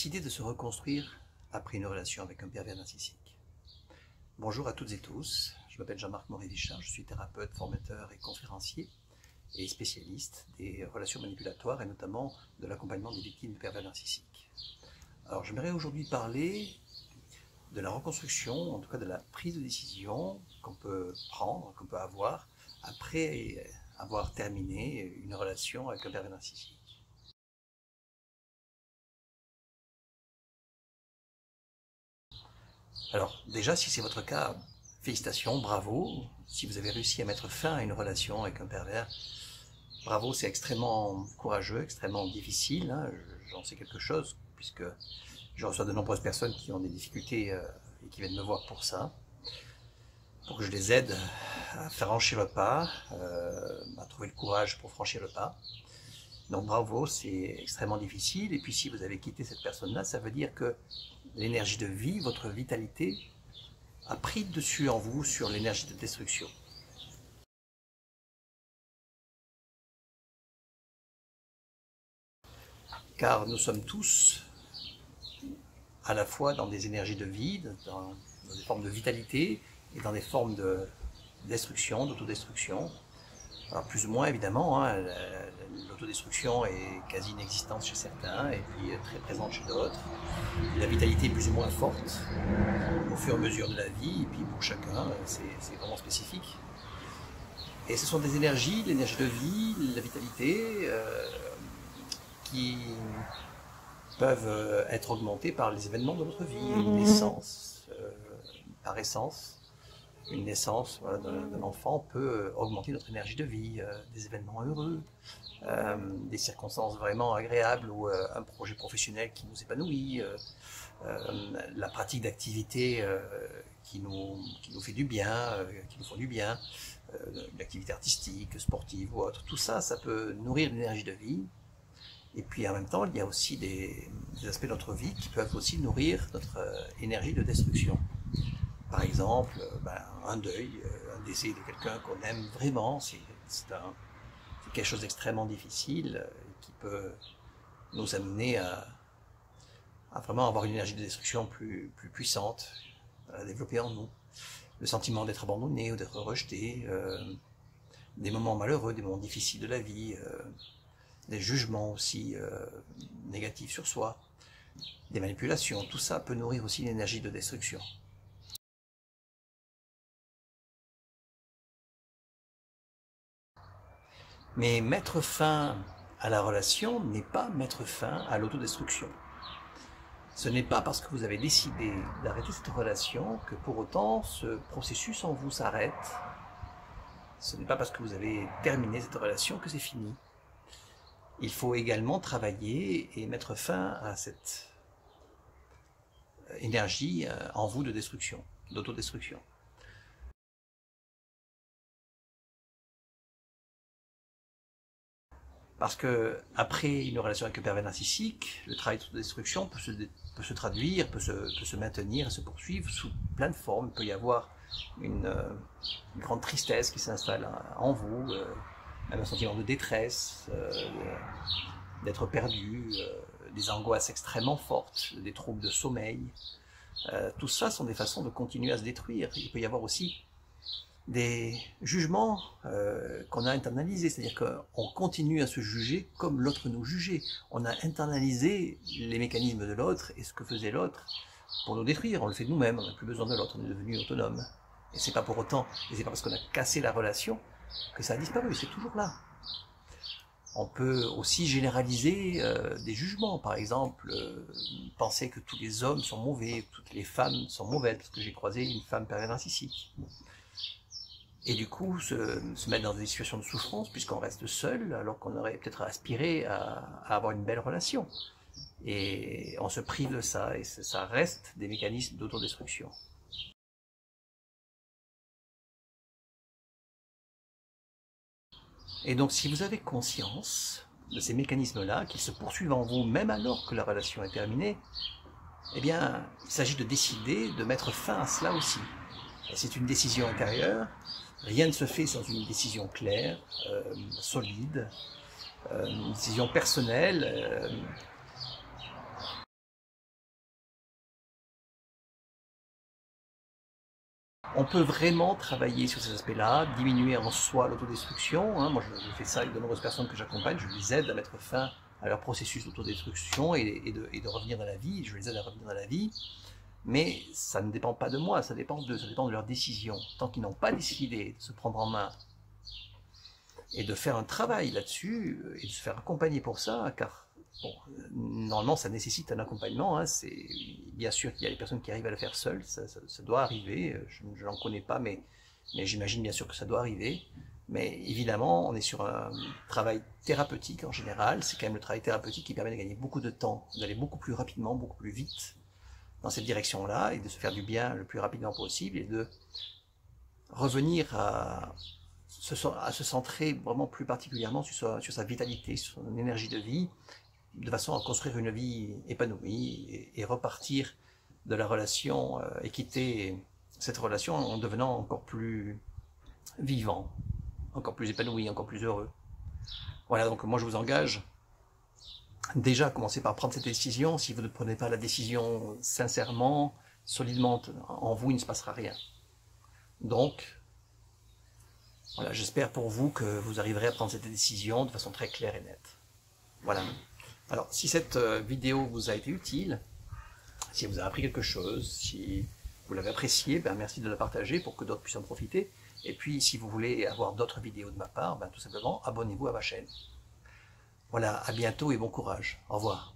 Décider de se reconstruire après une relation avec un pervers narcissique. Bonjour à toutes et tous, je m'appelle Jean-Marc Moret-Vichard, je suis thérapeute, formateur et conférencier et spécialiste des relations manipulatoires et notamment de l'accompagnement des victimes de pervers narcissiques. Alors j'aimerais aujourd'hui parler de la reconstruction, en tout cas de la prise de décision qu'on peut prendre, qu'on peut avoir après avoir terminé une relation avec un pervers narcissique. Alors déjà, si c'est votre cas, félicitations, bravo. Si vous avez réussi à mettre fin à une relation avec un pervers, bravo, c'est extrêmement courageux, extrêmement difficile. Hein. J'en sais quelque chose, puisque je reçois de nombreuses personnes qui ont des difficultés et qui viennent me voir pour ça, pour que je les aide à franchir le pas, à trouver le courage pour franchir le pas. Donc bravo, c'est extrêmement difficile. Et puis si vous avez quitté cette personne-là, ça veut dire que l'énergie de vie, votre vitalité, a pris dessus en vous sur l'énergie de destruction. Car nous sommes tous à la fois dans des énergies de vie, dans des formes de vitalité et dans des formes de destruction, d'autodestruction. Alors plus ou moins évidemment, hein, l'autodestruction est quasi inexistante chez certains et puis très présente chez d'autres. La vitalité est plus ou moins forte au fur et à mesure de la vie, et puis pour chacun c'est vraiment spécifique. Et ce sont des énergies, l'énergie de vie, la vitalité, qui peuvent être augmentées par les événements de notre vie. Une naissance, par essence, une naissance voilà, d'un enfant peut augmenter notre énergie de vie, des événements heureux, des circonstances vraiment agréables ou un projet professionnel qui nous épanouit, la pratique d'activités qui nous fait du bien, qui nous font du bien, l'activité artistique, sportive ou autre. Tout ça, ça peut nourrir l'énergie de vie. Et puis en même temps, il y a aussi des aspects de notre vie qui peuvent aussi nourrir notre énergie de destruction. Par exemple, un deuil, un décès de quelqu'un qu'on aime vraiment, c'est quelque chose d'extrêmement difficile qui peut nous amener à vraiment avoir une énergie de destruction plus puissante à développer en nous. Le sentiment d'être abandonné ou d'être rejeté, des moments malheureux, des moments difficiles de la vie, des jugements aussi négatifs sur soi, des manipulations, tout ça peut nourrir aussi une énergie de destruction. Mais mettre fin à la relation n'est pas mettre fin à l'autodestruction. Ce n'est pas parce que vous avez décidé d'arrêter cette relation que pour autant ce processus en vous s'arrête. Ce n'est pas parce que vous avez terminé cette relation que c'est fini. Il faut également travailler et mettre fin à cette énergie en vous de destruction, d'autodestruction. Parce que après une relation avec un pervers narcissique, le travail d'autodestruction peut se traduire, peut se maintenir, se poursuivre sous plein de formes. Il peut y avoir une grande tristesse qui s'installe en vous, même un sentiment de détresse, d'être perdu, des angoisses extrêmement fortes, des troubles de sommeil. Tout ça sont des façons de continuer à se détruire. Il peut y avoir aussi des jugements qu'on a internalisés, c'est-à-dire qu'on continue à se juger comme l'autre nous jugeait. On a internalisé les mécanismes de l'autre et ce que faisait l'autre pour nous détruire. On le fait de nous-mêmes, on n'a plus besoin de l'autre, on est devenu autonome. Et c'est pas pour autant, et c'est pas parce qu'on a cassé la relation que ça a disparu, c'est toujours là. On peut aussi généraliser des jugements, par exemple, penser que tous les hommes sont mauvais, que toutes les femmes sont mauvaises, parce que j'ai croisé une femme pervers narcissique. Et du coup, se mettre dans des situations de souffrance, puisqu'on reste seul, alors qu'on aurait peut-être aspiré à avoir une belle relation. Et on se prive de ça, et ça reste des mécanismes d'autodestruction. Et donc, si vous avez conscience de ces mécanismes-là, qui se poursuivent en vous, même alors que la relation est terminée, eh bien, il s'agit de décider de mettre fin à cela aussi. C'est une décision intérieure, rien ne se fait sans une décision claire, solide, une décision personnelle, On peut vraiment travailler sur ces aspects-là, diminuer en soi l'autodestruction. Hein. Moi, je fais ça avec de nombreuses personnes que j'accompagne. Je les aide à mettre fin à leur processus d'autodestruction et de revenir dans la vie. Je les aide à revenir dans la vie. Mais ça ne dépend pas de moi, ça dépend d'eux, ça dépend de leur décision. Tant qu'ils n'ont pas décidé de se prendre en main et de faire un travail là-dessus, et de se faire accompagner pour ça, car bon, normalement ça nécessite un accompagnement, hein, c'est bien sûr qu'il y a des personnes qui arrivent à le faire seules, ça doit arriver, je n'en connais pas, mais j'imagine bien sûr que ça doit arriver. Mais évidemment, on est sur un travail thérapeutique en général, c'est quand même le travail thérapeutique qui permet de gagner beaucoup de temps, d'aller beaucoup plus rapidement, beaucoup plus vite dans cette direction-là, et de se faire du bien le plus rapidement possible, et de revenir à se centrer vraiment plus particulièrement sur sa vitalité, sur son énergie de vie, de façon à construire une vie épanouie, et repartir de la relation et quitter cette relation en devenant encore plus vivant, encore plus épanoui, encore plus heureux. Voilà, donc moi je vous engage déjà, commencez par prendre cette décision. Si vous ne prenez pas la décision sincèrement, solidement en vous, il ne se passera rien. Donc, voilà, j'espère pour vous que vous arriverez à prendre cette décision de façon très claire et nette. Voilà. Alors, si cette vidéo vous a été utile, si vous avez appris quelque chose, si vous l'avez apprécié, ben merci de la partager pour que d'autres puissent en profiter. Et puis, si vous voulez avoir d'autres vidéos de ma part, ben tout simplement, abonnez-vous à ma chaîne. Voilà, à bientôt et bon courage. Au revoir.